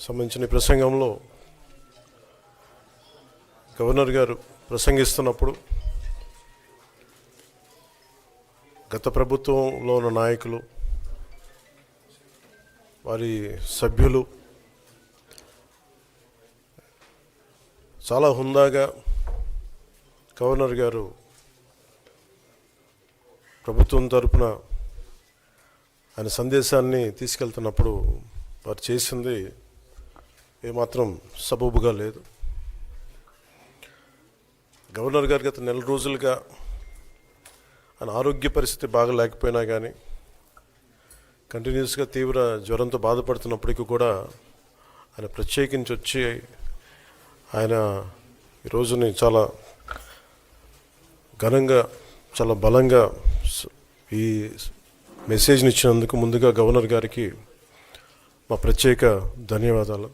సంబంధించిన ప్రసంగంలో గవర్నర్ గారు ప్రసంగిస్తున్నప్పుడు గత ప్రభుత్వంలో ఉన్న నాయకులు, వారి సభ్యులు చాలా హుందాగా గవర్నర్ గారు ప్రభుత్వం తరపున ఆయన సందేశాన్ని తీసుకెళ్తున్నప్పుడు వారు చేసింది ఏమాత్రం సబబుగా లేదు. గవర్నర్ గారు గత నెల రోజులుగా ఆయన ఆరోగ్య పరిస్థితి బాగా లేకపోయినా కానీ కంటిన్యూస్గా తీవ్ర జ్వరంతో బాధపడుతున్నప్పటికీ కూడా ఆయన ప్రత్యేకించి వచ్చి ఆయన ఈ రోజుని చాలా ఘనంగా, చాలా బలంగా ఈ మెసేజ్ని ఇచ్చినందుకు ముందుగా గవర్నర్ గారికి మా ప్రత్యేక ధన్యవాదాలు.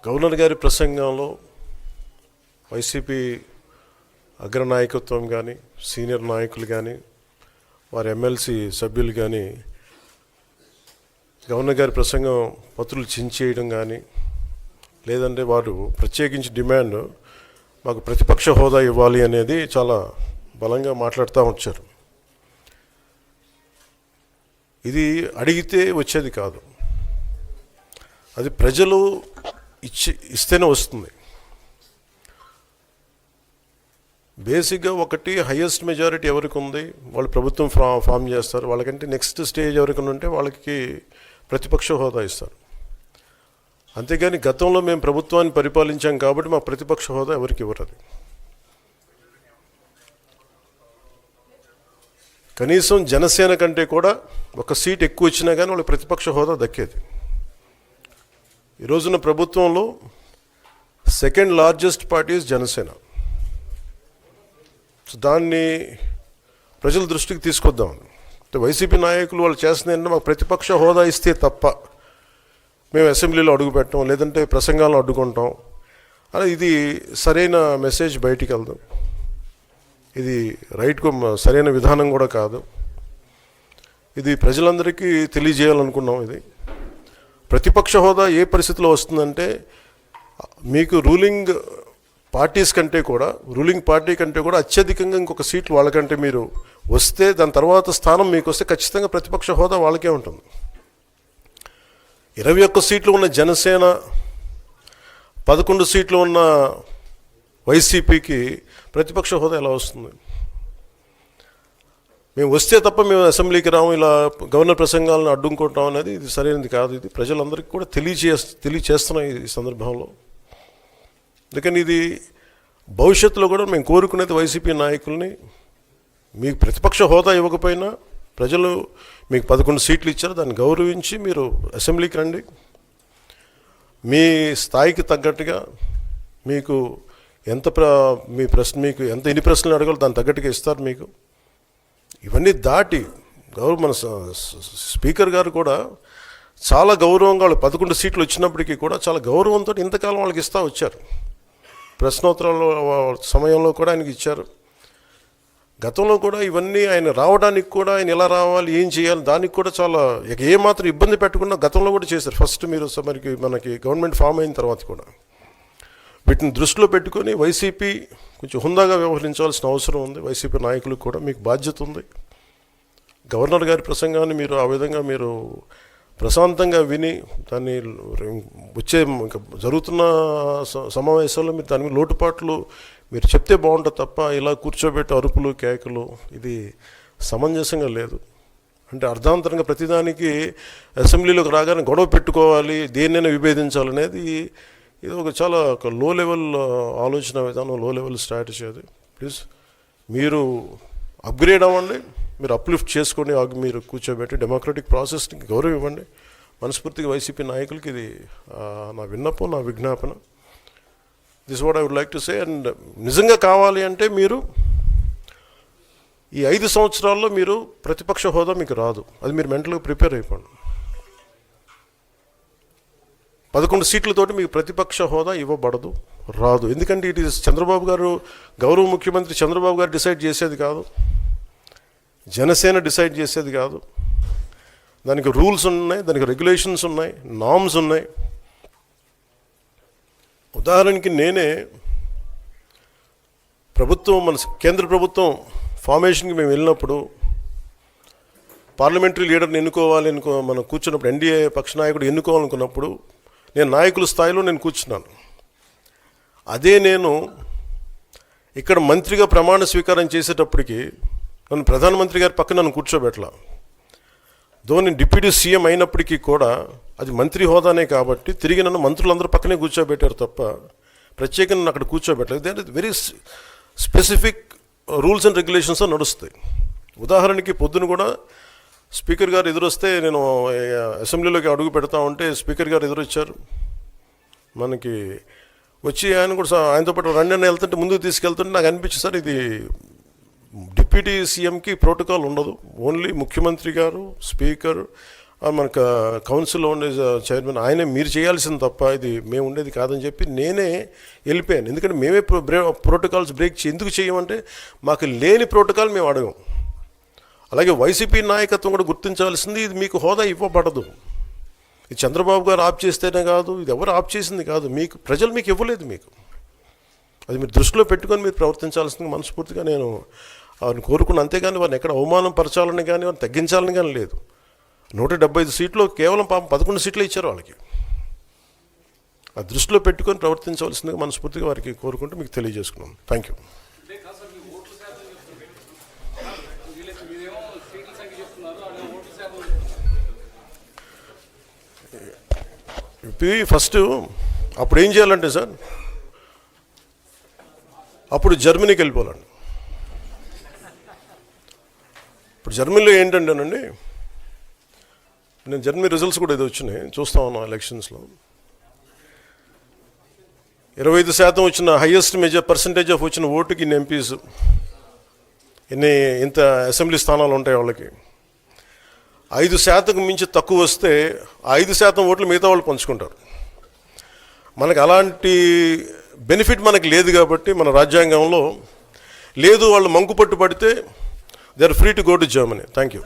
గవర్నర్ గారి ప్రసంగంలో వైసీపీ అగ్రనాయకత్వం కానీ, సీనియర్ నాయకులు కానీ, వారి ఎమ్మెల్సీ సభ్యులు కానీ గవర్నర్ గారి ప్రసంగం పత్రులు చించేయడం కానీ, లేదంటే వారు ప్రత్యేకించి డిమాండ్ మాకు ప్రతిపక్ష హోదా ఇవ్వాలి అనేది చాలా బలంగా మాట్లాడుతూ వచ్చారు. ఇది అడిగితే వచ్చేది కాదు, అది ప్రజలు ఇస్తేనే వస్తుంది. బేసిక్గా ఒకటి హయ్యెస్ట్ మెజారిటీ ఎవరికి ఉంది వాళ్ళు ప్రభుత్వం ఫామ్ చేస్తారు, వాళ్ళకంటే నెక్స్ట్ స్టేజ్ ఎవరికి ఉంటే వాళ్ళకి ప్రతిపక్ష హోదా ఇస్తారు. అంతేగాని గతంలో మేము ప్రభుత్వాన్ని పరిపాలించాం కాబట్టి మా ప్రతిపక్ష హోదా ఎవరికి ఇవ్వరు. కనీసం జనసేన కంటే కూడా ఒక సీట్ ఎక్కువ వచ్చినా కానీ వాళ్ళకి ప్రతిపక్ష హోదా దక్కేది. ఈ రోజున ప్రభుత్వంలో సెకండ్ లార్జెస్ట్ పార్టీ జనసేన. దాన్ని ప్రజల దృష్టికి తీసుకొద్దాం. వైసీపీ నాయకులు వాళ్ళు చేస్తుంది ఏంటంటే మాకు ప్రతిపక్ష హోదా ఇస్తే తప్ప మేము అసెంబ్లీలో అడుగు పెట్టాం, లేదంటే ప్రసంగాలను అడ్డుకుంటాం అని. ఇది సరైన మెసేజ్ బయటికి వెళ్దాం, ఇది సరైన విధానం కూడా కాదు. ఇది ప్రజలందరికీ తెలియజేయాలనుకున్నాం. ఇది ప్రతిపక్ష హోదా ఏ పరిస్థితిలో వస్తుందంటే మీకు రూలింగ్ పార్టీ కంటే కూడా అత్యధికంగా ఇంకొక సీట్లు వాళ్ళకంటే మీరు వస్తే, దాని తర్వాత స్థానం మీకు వస్తే ఖచ్చితంగా ప్రతిపక్ష హోదా వాళ్ళకే ఉంటుంది. 21 సీట్లు ఉన్న జనసేన, 11 సీట్లు ఉన్న వైసీపీకి ప్రతిపక్ష హోదా ఎలా వస్తుంది? మేము వస్తే తప్ప మేము అసెంబ్లీకి రాము, ఇలా గవర్నర్ ప్రసంగాలను అడ్డుకుంటాం అనేది ఇది సరైనది కాదు. ఇది ప్రజలందరికీ కూడా తెలియచేస్తున్నాం ఈ సందర్భంలో. అందుకని ఇది భవిష్యత్తులో కూడా మేము కోరుకునేది వైసీపీ నాయకుల్ని, మీకు ప్రతిపక్ష హోదా ఇవ్వకపోయినా ప్రజలు మీకు 11 సీట్లు ఇచ్చారు, దాన్ని గౌరవించి మీరు అసెంబ్లీకి రండి. మీ స్థాయికి తగ్గట్టుగా మీకు మీకు ఎన్ని ప్రశ్నలు అడగాలో దాన్ని తగ్గట్టుగా ఇస్తారు మీకు. ఇవన్నీ దాటి మన స్పీకర్ గారు కూడా చాలా గౌరవంగా, వాళ్ళు 11 సీట్లు వచ్చినప్పటికీ కూడా చాలా గౌరవంతో ఇంతకాలం వాళ్ళకి ఇస్తూ వచ్చారు. ప్రశ్నోత్తరాల సమయంలో కూడా ఆయనకి ఇచ్చారు. గతంలో కూడా ఇవన్నీ ఆయన రావడానికి కూడా ఆయన ఎలా రావాలి, ఏం చేయాలి, దానికి కూడా చాలా ఏమాత్రం ఇబ్బంది పెట్టకుండా గతంలో కూడా చేశారు. ఫస్ట్ మీరు మనకి గవర్నమెంట్ ఫామ్ అయిన తర్వాత కూడా వీటిని దృష్టిలో పెట్టుకొని వైసీపీ కొంచెం హుందాగా వ్యవహరించాల్సిన అవసరం ఉంది. వైసీపీ నాయకులకు కూడా మీకు బాధ్యత ఉంది. గవర్నర్ గారి ప్రసంగాన్ని మీరు ఆ విధంగా మీరు ప్రశాంతంగా విని దాన్ని వచ్చే జరుగుతున్న సమావేశాల్లో మీరు దాని మీద లోటుపాట్లు మీరు చెప్తే బాగుంటుంది తప్ప ఇలా కూర్చోబెట్టి అరుపులు కేకలు ఇది సమంజసంగా లేదు. అంటే అర్ధాంతరంగా ప్రతిదానికి అసెంబ్లీలోకి రాగానే గొడవ పెట్టుకోవాలి, దేన్నైనా విభేదించాలనేది ఇది చాలా లో లెవెల్ ఆలోచన విధానం, లో లెవెల్ స్ట్రాటజీ. అది ప్లీజ్ మీరు అప్గ్రేడ్ అవ్వండి, మీరు అప్లిఫ్ట్ చేసుకొని మీరు కూర్చోబెట్టి డెమోక్రటిక్ ప్రాసెస్కి గౌరవం ఇవ్వండి. మనస్ఫూర్తిగా వైసీపీ నాయకులకి ఇది నా విన్నపం, నా విజ్ఞాపన. This what I would like to say. And నిజంగా కావాలి అంటే మీరు ఈ 5 సంవత్సరాల్లో మీరు ప్రతిపక్ష హోదా మీకు రాదు, అది మీరు మెంటల్గా ప్రిపేర్ అయిపోండి. 11 సీట్లతోటి మీకు ప్రతిపక్ష హోదా ఇవ్వబడదు, రాదు. ఎందుకంటే ఇట్ ఈస్ చంద్రబాబు గారు, గౌరవ ముఖ్యమంత్రి చంద్రబాబు గారు డిసైడ్ చేసేది కాదు, జనసేన డిసైడ్ చేసేది కాదు. దానికి రూల్స్ ఉన్నాయి, దానికి రెగ్యులేషన్స్ ఉన్నాయి, నార్మ్స్ ఉన్నాయి. ఉదాహరణకి నేనే ప్రభుత్వం, మన కేంద్ర ప్రభుత్వం ఫార్మేషన్కి మేము వెళ్ళినప్పుడు పార్లమెంటరీ లీడర్ని ఎన్నుకోవాలి మనం కూర్చున్నప్పుడు, ఎన్డీఏ పక్ష నాయకుడు ఎన్నుకోవాలనుకున్నప్పుడు నేను నాయకుల స్థాయిలో నేను కూర్చున్నాను. అదే నేను ఇక్కడ మంత్రిగా ప్రమాణ స్వీకారం చేసేటప్పటికి నన్ను ప్రధానమంత్రి గారి పక్కన నన్ను కూర్చోబెట్టలా. నేను డిప్యూటీ సీఎం అయినప్పటికీ కూడా అది మంత్రి హోదానే కాబట్టి తిరిగి నన్ను మంత్రులందరూ పక్కనే కూర్చోబెట్టారు తప్ప ప్రత్యేకంగా నన్ను అక్కడ కూర్చోబెట్టలేదు. ఇది very specific rules and regulations నడుస్తాయి. ఉదాహరణకి పొద్దున కూడా స్పీకర్ గారు ఎదురొస్తే నేను అసెంబ్లీలోకి అడుగు పెడతా ఉంటే స్పీకర్ గారు ఎదురొచ్చారు. మనకి వచ్చి ఆయన కూడా ఆయనతో పాటు రండి అని వెళ్తుంటే ముందుకు తీసుకెళ్తుంటే నాకు అనిపించింది, సార్ ఇది డిప్యూటీ సీఎంకి ప్రోటోకాల్ ఉండదు, ఓన్లీ ముఖ్యమంత్రి గారు, స్పీకర్, మనకు కౌన్సిల్లో ఉండే చైర్మన్ ఆయనే మీరు చేయాల్సింది తప్ప ఇది మేము ఉండేది కాదని చెప్పి నేనే వెళ్ళిపోయాను. ఎందుకంటే మేమే ప్రోటోకాల్స్ బ్రేక్ ఎందుకు చేయమంటే మాకు లేని ప్రోటోకాల్ మేము అడగం. అలాగే వైసీపీ నాయకత్వం కూడా గుర్తించాల్సింది, ఇది మీకు హోదా ఇవ్వబడదు. ఇది చంద్రబాబు గారు ఆప్ చేస్తేనే కాదు, ఇది ఎవరు ఆప్ చేసింది కాదు, మీకు ప్రజలు మీకు ఇవ్వలేదు. మీకు అది మీరు దృష్టిలో పెట్టుకొని మీరు ప్రవర్తించాల్సింది మనస్ఫూర్తిగా నేను వారిని కోరుకున్నాను. అంతేగాని వారిని ఎక్కడ అవమానం పరచాలని కానీ వారిని తగ్గించాలని కానీ లేదు. 175 సీట్లు కేవలం 11 సీట్లు ఇచ్చారు వాళ్ళకి. ఆ దృష్టిలో పెట్టుకొని ప్రవర్తించవలసిందిగా మనస్ఫూర్తిగా వారికి కోరుకుంటూ మీకు తెలియజేసుకున్నాను. Thank you. ఫస్ట్ అప్పుడు ఏం చేయాలంటే సార్, అప్పుడు జర్మనీకి వెళ్ళిపోవాలండి. ఇప్పుడు జర్మనీలో ఏంటంటేనండి, నేను జర్మనీ రిజల్ట్స్ కూడా ఇది వచ్చినాయి చూస్తా ఉన్నాను. ఎలక్షన్స్లో 25% వచ్చిన హైయెస్ట్ పర్సంటేజ్ ఆఫ్ వచ్చిన ఓటుకి ఇన్ని ఎంపీస్, ఇంత అసెంబ్లీ స్థానాలు ఉంటాయి వాళ్ళకి. 5% మించి తక్కువ వస్తే 5% ఓట్లు మిగతా వాళ్ళు పంచుకుంటారు. మనకు అలాంటి బెనిఫిట్ మనకు లేదు కాబట్టి మన రాజ్యాంగంలో లేదు. వాళ్ళు మంకు పట్టు పడితే they are free to go to Germany. Thank you.